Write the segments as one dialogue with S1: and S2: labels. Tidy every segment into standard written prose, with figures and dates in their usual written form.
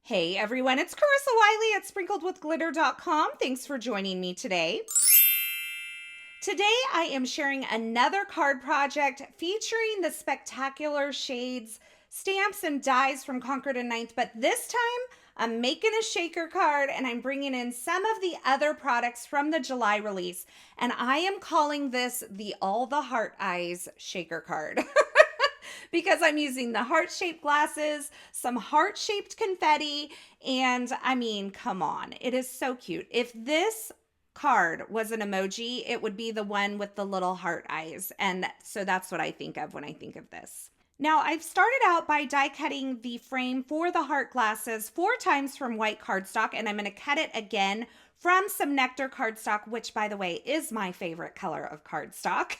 S1: Hey everyone, it's Carissa Wiley at sprinkledwithglitter.com. Thanks for joining me today. Today I am sharing another card project featuring the spectacular shades, stamps, and dies from Concord and Ninth, but this time I'm making a shaker card and I'm bringing in some of the other products from the July release, and I am calling this the All the Heart Eyes shaker card. Because I'm using the heart-shaped glasses, some heart-shaped confetti, and I mean, come on, it is so cute. If this card was an emoji, it would be the one with the little heart eyes, and so that's what I think of when I think of this. Now, I've started out by die cutting the frame for the heart glasses 4 times from white cardstock, and I'm going to cut it again from some Nectar cardstock, which, by the way, is my favorite color of cardstock.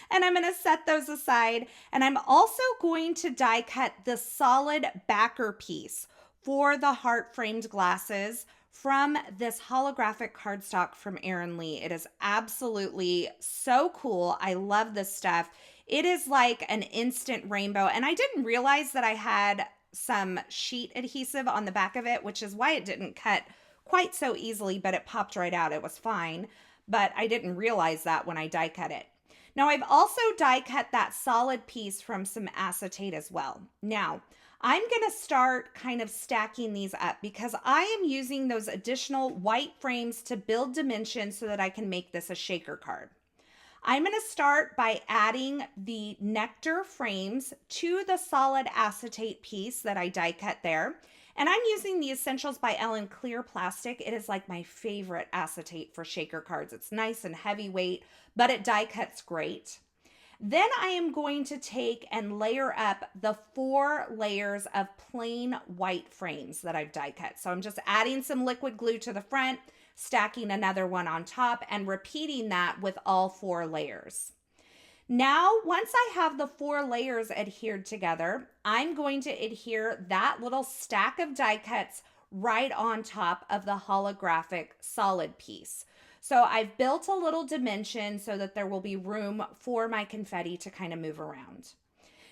S1: And I'm going to set those aside. And I'm also going to die cut the solid backer piece for the heart framed glasses from this holographic cardstock from Erin Lee. It is absolutely so cool. I love this stuff. It is like an instant rainbow. And I didn't realize that I had some sheet adhesive on the back of it, which is why it didn't cut quite so easily, but it popped right out. It was fine. But I didn't realize that when I die cut it. Now, I've also die cut that solid piece from some acetate as well. Now, I'm going to start kind of stacking these up because I am using those additional white frames to build dimension so that I can make this a shaker card. I'm going to start by adding the Nectar frames to the solid acetate piece that I die cut there. And I'm using the Essentials by Ellen clear plastic. It is like my favorite acetate for shaker cards. It's nice and heavyweight, but it die cuts great. Then I am going to take and layer up the 4 layers of plain white frames that I've die cut. So I'm just adding some liquid glue to the front, stacking another one on top, and repeating that with all 4 layers. Now, once I have the 4 layers adhered together, I'm going to adhere that little stack of die cuts right on top of the holographic solid piece. So I've built a little dimension so that there will be room for my confetti to kind of move around.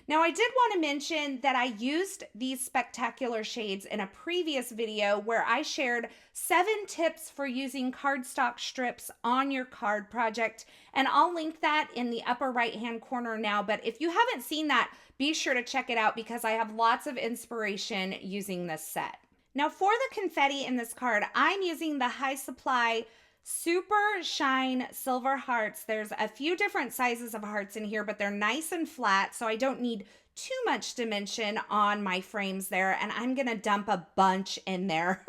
S1: Now, I did want to mention that I used these spectacular shades in a previous video where I shared 7 tips for using cardstock strips on your card project, and I'll link that in the upper right-hand corner now, but if you haven't seen that, be sure to check it out because I have lots of inspiration using this set. Now, for the confetti in this card, I'm using the High Supply Super Shine Silver Hearts. There's a few different sizes of hearts in here, but they're nice and flat, so I don't need too much dimension on my frames there, and I'm going to dump a bunch in there.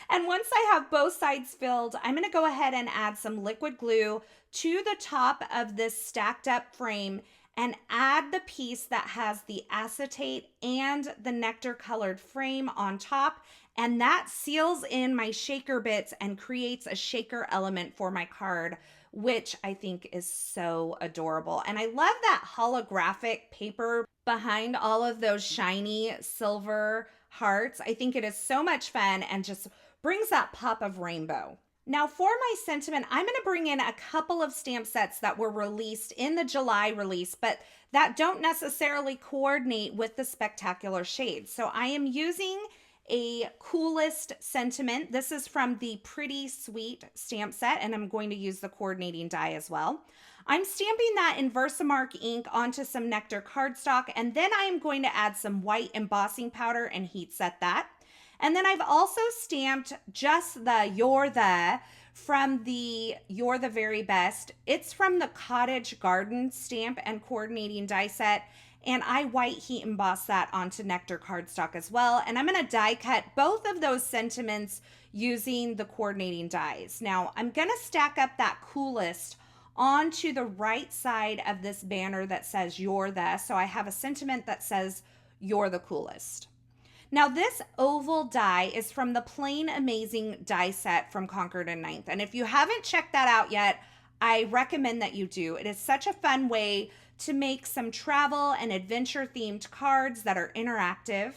S1: And once I have both sides filled, I'm going to go ahead and add some liquid glue to the top of this stacked up frame and add the piece that has the acetate and the Nectar colored frame on top. And that seals in my shaker bits and creates a shaker element for my card, which I think is so adorable. And I love that holographic paper behind all of those shiny silver hearts. I think it is so much fun and just brings that pop of rainbow. Now for my sentiment, I'm going to bring in a couple of stamp sets that were released in the July release, but that don't necessarily coordinate with the spectacular shades. So I am using a Coolest sentiment. This is from the Pretty Sweet stamp set, and I'm going to use the coordinating die as well. I'm stamping that in Versamark ink onto some Nectar cardstock, and then I'm going to add some white embossing powder and heat set that. And then I've also stamped just the You're the from the You're the Very Best. It's from the Cottage Garden stamp and coordinating die set. And I white heat emboss that onto Nectar cardstock as well. And I'm going to die cut both of those sentiments using the coordinating dies. Now, I'm going to stack up that Coolest onto the right side of this banner that says You're the. So I have a sentiment that says You're the Coolest. Now, this oval die is from the Plain Amazing die set from Concord and Ninth. And if you haven't checked that out yet, I recommend that you do. It is such a fun way to make some travel and adventure themed cards that are interactive.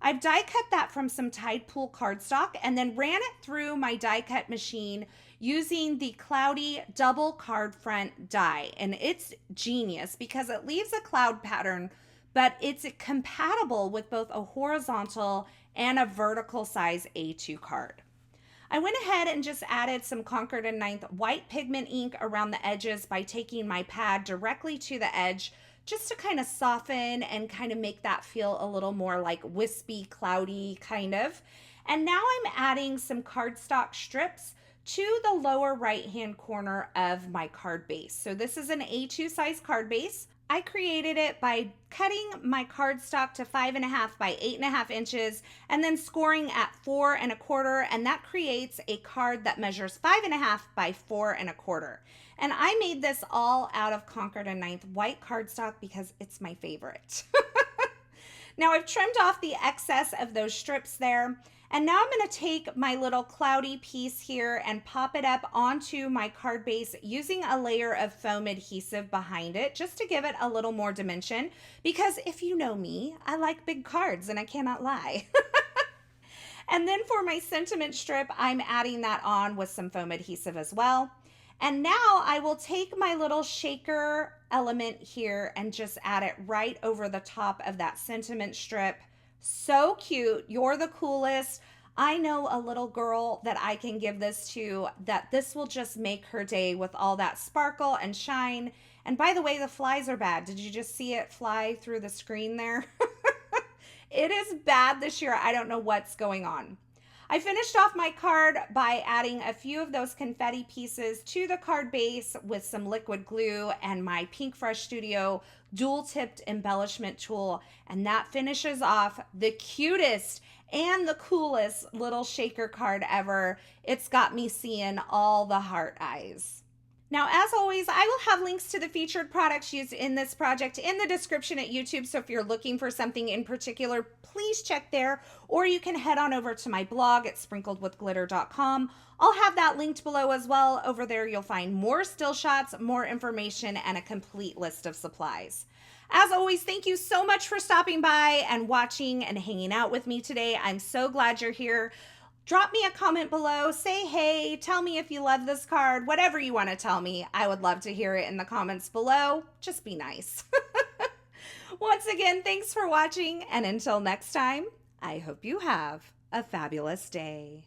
S1: I've die cut that from some Tide Pool cardstock and then ran it through my die cut machine using the Cloudy double card front die. And it's genius because it leaves a cloud pattern, but it's compatible with both a horizontal and a vertical size A2 card. I went ahead and just added some Concord and Ninth white pigment ink around the edges by taking my pad directly to the edge just to kind of soften and kind of make that feel a little more like wispy, cloudy kind of. And now I'm adding some cardstock strips to the lower right hand corner of my card base. So this is an A2 size card base. I created it by cutting my cardstock to 5.5 by 8.5 inches and then scoring at 4.25, and that creates a card that measures 5.5 by 4.25. And I made this all out of Concord and Ninth white cardstock because it's my favorite. Now I've trimmed off the excess of those strips there. And now I'm going to take my little cloudy piece here and pop it up onto my card base using a layer of foam adhesive behind it just to give it a little more dimension, because if you know me, I like big cards and I cannot lie. And then for my sentiment strip, I'm adding that on with some foam adhesive as well. And now I will take my little shaker element here and just add it right over the top of that sentiment strip. So cute. You're the coolest. I know a little girl that I can give this to, that this will just make her day with all that sparkle and shine. And by the way, the flies are bad. Did you just see it fly through the screen there? It is bad this year. I don't know what's going on. I finished off my card by adding a few of those confetti pieces to the card base with some liquid glue and my Pink Fresh Studio dual-tipped embellishment tool, and that finishes off the cutest and the coolest little shaker card ever. It's got me seeing all the heart eyes. Now, as always, I will have links to the featured products used in this project in the description at YouTube, so if you're looking for something in particular, please check there, or you can head on over to my blog at sprinkledwithglitter.com. I'll have that linked below as well. Over there, you'll find more still shots, more information, and a complete list of supplies. As always, thank you so much for stopping by and watching and hanging out with me today. I'm so glad you're here. Drop me a comment below, say hey, tell me if you love this card, whatever you want to tell me. I would love to hear it in the comments below. Just be nice. Once again, thanks for watching, and until next time, I hope you have a fabulous day.